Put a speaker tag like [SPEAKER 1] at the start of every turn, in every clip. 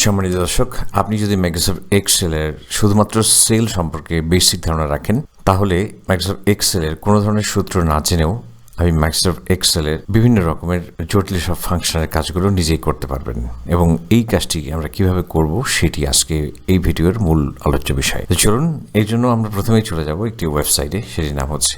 [SPEAKER 1] সম্মানিত দর্শক, আপনি যদি মাইক্রোসফট এক্সেলের শুধুমাত্র সেল সম্পর্কে বেসিক ধারণা রাখেন, তাহলে মাইক্রোসফট এক্সেলের কোনো ধরনের সূত্র না জেনেও আমি মাইক্রোসফট এক্সেলের বিভিন্ন রকমের জটিল সব ফাংশনের কাজগুলো নিজেই করতে পারবেন। এবং এই কাজটি আমরা কিভাবে করব সেটি আজকে এই ভিডিওর মূল আলোচ্য বিষয়। তো চলুন, এই জন্য আমরা প্রথমেই চলে যাব একটি ওয়েবসাইটে, সেটির নাম হচ্ছে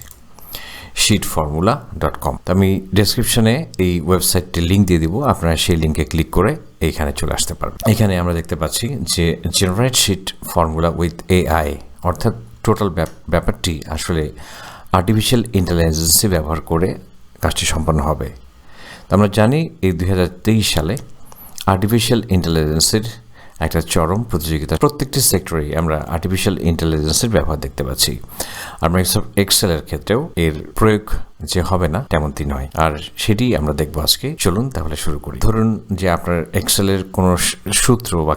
[SPEAKER 1] sheetformula.com। তো আমি ডেসক্রিপশনে এই ওয়েবসাইটটির লিঙ্ক দিয়ে দিব, আপনারা সেই লিঙ্কে ক্লিক করে এইখানে চলে আসতে পারবেন। এখানে আমরা দেখতে পাচ্ছি যে generate sheet formula with AI, অর্থাৎ টোটাল ব্যাপারটি আসলে আর্টিফিশিয়াল ইন্টেলিজেন্সি ব্যবহার করে কাজটি সম্পন্ন হবে। তো আমরা জানি এই 2023 সালে আর্টিফিশিয়াল ইন্টেলিজেন্সের একটা চরম প্রতিযোগিতা, প্রত্যেকটি সেক্টরেই আমরা আর্টিফিশিয়াল ইন্টেলিজেন্সের ব্যবহার দেখতে পাচ্ছি। আর মাইক্রোসফট এক্সেলের ক্ষেত্রেও এর প্রয়োগ যে হবে না তেমনটি নয়, আর সেটি আমরা দেখবো আজকে। চলুন তাহলে শুরু করি। ধরুন যে আপনার এক্সেলের কোনো সূত্র বা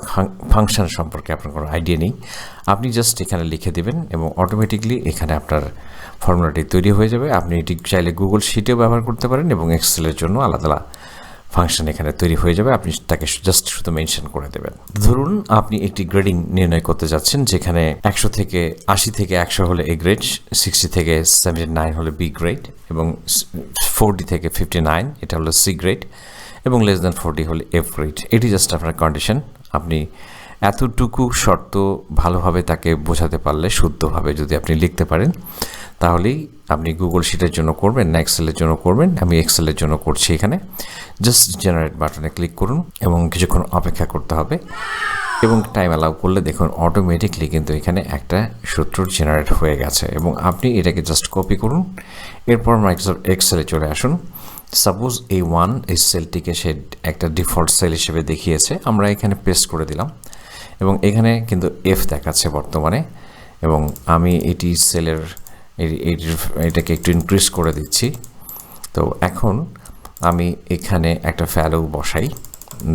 [SPEAKER 1] ফাংশন সম্পর্কে আপনার কোনো আইডিয়া নেই, আপনি জাস্ট এখানে লিখে দেবেন এবং অটোমেটিকলি এখানে আপনার ফর্মুলাটি তৈরি হয়ে যাবে। আপনি এটি চাইলে গুগল শিটেও ব্যবহার করতে পারেন এবং এক্সেলের জন্য আলাদা ফাংশন এখানে তৈরি হয়ে যাবে, আপনি তাকে জাস্ট শুধু মেনশন করে দেবেন। ধরুন আপনি একটি গ্রেডিং নির্ণয় করতে যাচ্ছেন, যেখানে 80 থেকে 100 হলে এ গ্রেড, 60 থেকে 79 হলে বি গ্রেড, এবং 40 থেকে 59 এটা হলো সি গ্রেড, এবং লেস দ্যান 40 হলে এফ গ্রেড। এটি জাস্ট আপনার কন্ডিশন। আপনি এতটুকু শর্ত ভালোভাবে তাকে বোঝাতে পারলে, শুদ্ধভাবে যদি আপনি লিখতে পারেন, তাহলেই আপনি গুগল শিটের জন্য করবেন না এক্সেলের জন্য করবেন। আমি এক্সেলের জন্য করছি। এখানে জাস্ট জেনারেট বাটনে ক্লিক করুন এবং কিছুক্ষণ অপেক্ষা করতে হবে, এবং টাইম অ্যালাউ করলে দেখুন অটোমেটিকলি কিন্তু এখানে একটা সূত্র জেনারেট হয়ে গেছে। এবং আপনি এটাকে জাস্ট কপি করুন, এরপর মাইক্রোসফট এক্সেলে চলে আসুন। সাপোজ এই এই সেলটিকে সে একটা ডিফল্ট সেল হিসেবে দেখিয়েছে, আমরা এখানে পেস্ট করে দিলাম এবং এখানে কিন্তু এফ দেখাচ্ছে বর্তমানে, এবং আমি এটি সেলের এটাকে একটু ইনক্রিজ করে দিচ্ছি। তো এখন আমি এখানে একটা ভ্যালু বসাই।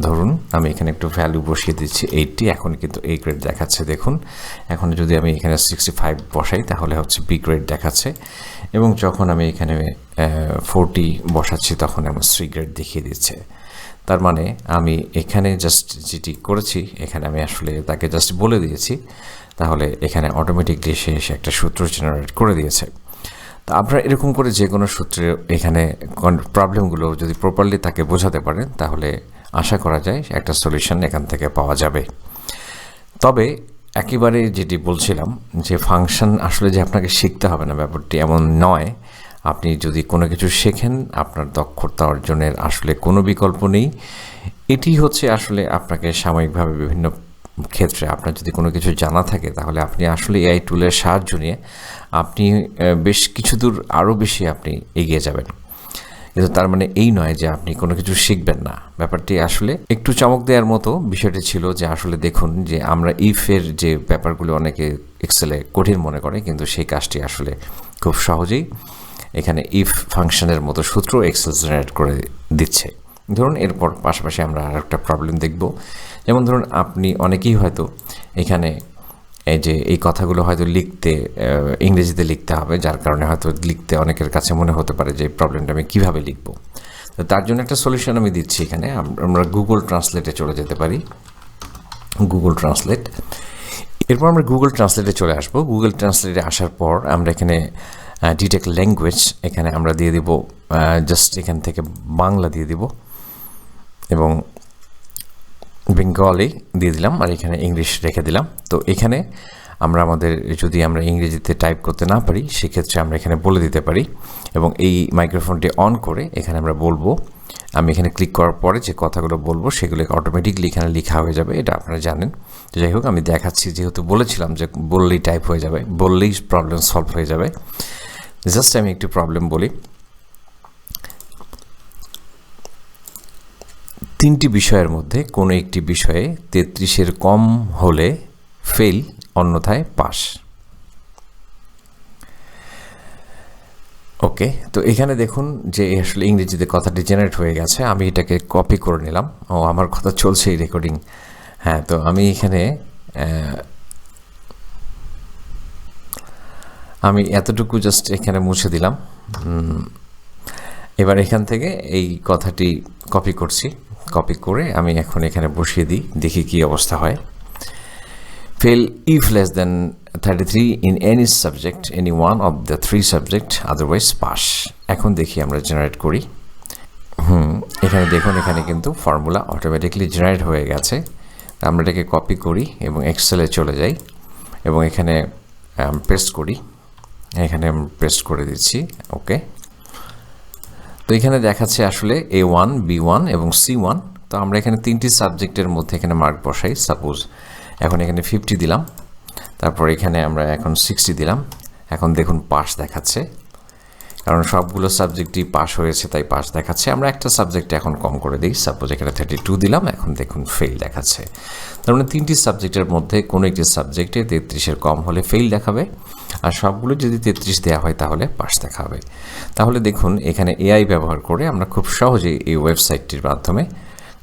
[SPEAKER 1] ধরুন আমি এখানে একটু ভ্যালু বসিয়ে দিচ্ছি 80, এখন কিন্তু এ গ্রেড দেখাচ্ছে। দেখুন এখন যদি আমি এখানে 65 বসাই তাহলে হচ্ছে বি গ্রেড দেখাচ্ছে, এবং যখন আমি এখানে 40 বসাচ্ছি তখন আমার সি গ্রেড দেখিয়ে দিচ্ছে। তার মানে আমি এখানে জাস্ট যেটি করেছি, এখানে আমি আসলে তাকে জাস্ট বলে দিয়েছি, তাহলে এখানে অটোমেটিকলি সে একটা সূত্র জেনারেট করে দিয়েছে। তো আপনারা এরকম করে যে কোনো সূত্রে এখানে প্রবলেমগুলো যদি প্রপারলি তাকে বোঝাতে পারেন, তাহলে আশা করা যায় একটা সলিউশন এখান থেকে পাওয়া যাবে। তবে একেবারে যেটি বলছিলাম যে ফাংশন আসলে যে আপনাকে শিখতে হবে না, ব্যাপারটি এমন নয়। আপনি যদি কোনো কিছু শেখেন, আপনার দক্ষতা অর্জনের আসলে কোনো বিকল্প নেই। এটি হচ্ছে আসলে আপনাকে সাময়িকভাবে বিভিন্ন ক্ষেত্রে আপনার যদি কোনো কিছু জানা থাকে, তাহলে আপনি আসলে এআই টুলের সাহায্য নিয়ে আপনি বেশ কিছু দূর আরও বেশি আপনি এগিয়ে যাবেন। কিন্তু তার মানে এই নয় যে আপনি কোনো কিছু শিখবেন না। ব্যাপারটি আসলে একটু চমক দেওয়ার মতো বিষয়টি ছিল যে আসলে দেখুন যে আমরা ইফের যে ব্যাপারগুলো অনেকে এক্সেলে কঠিন মনে করে, কিন্তু সেই কাজটি আসলে খুব সহজেই এখানে ইফ ফাংশনের মতো সূত্র এক্সেল জেনারেট করে দিচ্ছে। ধরুন এরপর পাশাপাশি আমরা আর একটা প্রবলেম দেখব। যেমন ধরুন আপনি অনেকেই হয়তো এখানে এই কথাগুলো হয়তো ইংরেজিতে লিখতে হবে, যার কারণে হয়তো লিখতে অনেকের কাছে মনে হতে পারে যে এই প্রবলেমটা আমি কীভাবে লিখব। তো তার জন্য একটা সলিউশন আমি দিচ্ছি। এখানে আমরা গুগল ট্রান্সলেটে চলে যেতে পারি, গুগল ট্রান্সলেট। এরপর আমরা গুগল ট্রান্সলেটে চলে আসবো। গুগল ট্রান্সলেটে আসার পর আমরা এখানে ডিটেক্ট ল্যাঙ্গুয়েজ এখানে আমরা দিয়ে দিব, জাস্ট এখান থেকে বাংলা দিয়ে দিব এবং বেঙ্গলি দিয়ে দিলাম, আর এখানে ইংলিশ রেখে দিলাম। তো এখানে যদি আমরা ইংরেজিতে টাইপ করতে না পারি, সেক্ষেত্রে আমরা এখানে বলে দিতে পারি, এবং এই মাইক্রোফোনটি অন করে এখানে আমরা বলবো। আমি এখানে ক্লিক করার পরে যে কথাগুলো বলবো সেগুলো অটোমেটিকলি এখানে লেখা হয়ে যাবে, এটা আপনারা জানেন। তো যাই হোক, আমি দেখাচ্ছি, যেহেতু বলেছিলাম যে বললেই টাইপ হয়ে যাবে, বললেই প্রবলেম সলভ হয়ে যাবে। জাস্ট আমি একটি প্রবলেম বলি। 3টি বিষয়ের মধ্যে কোনো একটি বিষয়ে 33-এর কম হলে ফেল, অন্যথায় পাস। ওকে, তো এখানে দেখুন যে আসলে ইংরেজিতে কথাটি জেনারেট হয়ে গেছে। আমি এটাকে কপি করে নিলাম। আমার কথা চলছে এই রেকর্ডিং। হ্যাঁ, তো আমি এখানে আমি এতটুকু জাস্ট এখানে মুছে দিলাম। এবার এখান থেকে এই কথাটি কপি করছি, কপি করে আমি এখন এখানে বসিয়ে দিই, দেখি কি অবস্থা হয়। Fail if less than 33 in any subject, any one of the 3 subject, otherwise pass. এখন দেখি আমরা জেনারেট করি। এখানে দেখুন, এখানে কিন্তু ফর্মুলা অটোমেটিকলি জেনারেট হয়ে গেছে। আমরা এটাকে কপি করি এবং এক্সেলে চলে যাই এবং এখানে পেস্ট করি। এখানে পেস্ট করে দিচ্ছি, ওকে। তো এখানে দেখাচ্ছে আসলে A1, B1 এবং C1। তো আমরা এখানে 3টি সাবজেক্টের মধ্যে এখানে মার্ক বসাই। সাপোজ এখন এখানে 50 দিলাম, তারপর এখানে আমরা এখন 60 দিলাম। এখন দেখুন পাস দেখাচ্ছে, কারণ সবগুলো সাবজেক্টই পাস হয়েছে, তাই পাস দেখাচ্ছে। আমরা একটা সাবজেক্টে এখন কম করে দিই, সাপোজ এখানে 32 দিলাম, এখন দেখুন ফেল দেখাচ্ছে। তার মানে 3টি সাবজেক্টের মধ্যে কোনো একটি সাবজেক্টে 33-এর কম হলে ফেল দেখাবে, আর সবগুলো যদি 33 দেওয়া হয় তাহলে পাস দেখাবে। তাহলে দেখুন এখানে এআই ব্যবহার করে আমরা খুব সহজেই এই ওয়েবসাইটটির মাধ্যমে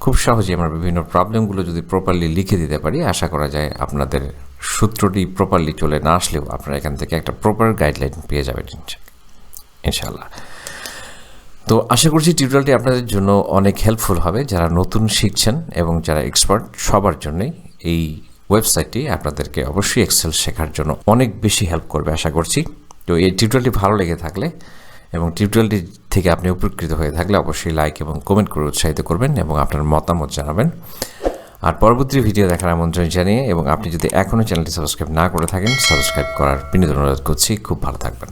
[SPEAKER 1] খুব সহজেই আমরা বিভিন্ন প্রবলেমগুলো যদি প্রপারলি লিখে দিতে পারি, আশা করা যায় আপনাদের সূত্রটি প্রপারলি চলে না আসলেও আপনারা এখান থেকে একটা প্রপার গাইডলাইন পেয়ে যাবেন ইনশাআল্লাহ। তো আশা করছি টিউটোরিয়ালটি আপনাদের জন্য অনেক হেল্পফুল হবে, যারা নতুন শিখছেন এবং যারা এক্সপার্ট সবার জন্যই এই ওয়েবসাইটটি আপনাদেরকে অবশ্যই এক্সেল শেখার জন্য অনেক বেশি হেল্প করবে আশা করছি। তো এই টিউটোরিয়ালটি ভালো লেগে থাকলে এবং টিউটোরিয়ালটি থেকে আপনি উপকৃত হয়ে থাকলে অবশ্যই লাইক এবং কমেন্ট করে উৎসাহিত করবেন এবং আপনার মতামত জানাবেন। আর পরবর্তী ভিডিও দেখার আমন্ত্রণ জানিয়ে, এবং আপনি যদি এখনও চ্যানেলটি সাবস্ক্রাইব না করে থাকেন, সাবস্ক্রাইব করার বিনীত অনুরোধ করছি। খুব ভালো থাকবেন।